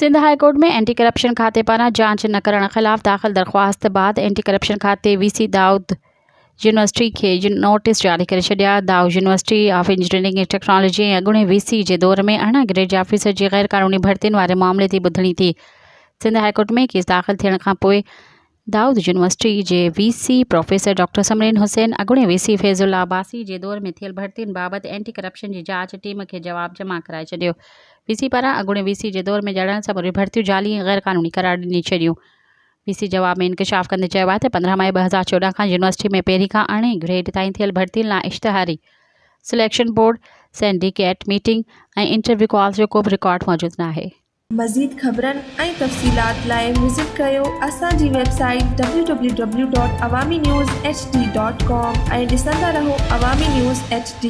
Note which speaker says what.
Speaker 1: Sindh high court में anti corruption खाते पारां जांच न करण खिलाफ़ दाख़िल दरख़्वास्त बाद एंटी करप्शन खाते वीसी दाऊद यूनिवर्सिटी के नोटिस जारी करे छॾिया। Dawood university of engineering and technology ऐं अॻूणे वीसी जे दौर में अरिड़हं ग्रेड जे ऑफिसर जी गैर क़ानूनी भर्तियुनि वारे मामले ते ॿुधणी थी। सिंध हाई कोर्ट में केस दाख़िल थियण खां पोइ दाऊद यूनिवर्सिटी जे VC professor doctor Samreen Hussain अॻूणे वीसी फैज़ुल्ला अब्बासी जे दौर में थियल भर्तियुनि बाबति एंटी करप्शन जी जांच टीम खे जवाब जमा कराए छॾियो। वीसी पारां अॻूणे वीसी जे दौर में जड़ण समूरी भर्तियूं जाली ऐं गैर क़ानूनी करार ॾिनी छॾियूं। वीसी जवाब में इंकशाफ़ कंदे चयो आहे त 15 मई 2014 खां यूनिवर्सिटी में पहिरीं खां अरिड़हें ग्रेड ताईं थियल भर्तियुनि लाइ इश्तिहारी सिलेक्शन बोर्ड सिंडिकेट मीटिंग ऐं इंटरव्यू कॉल्स जो को बि रिकॉर्ड मौजूदु न आहे।
Speaker 2: मज़ीद ख़बरनि ऐं तफ़सीलात लाइ विज़िट कयो असांजी वेबसाइट www.awamiNewsHD.com ऐं ॾिसंदा रहो अवामी न्यूज़ HD।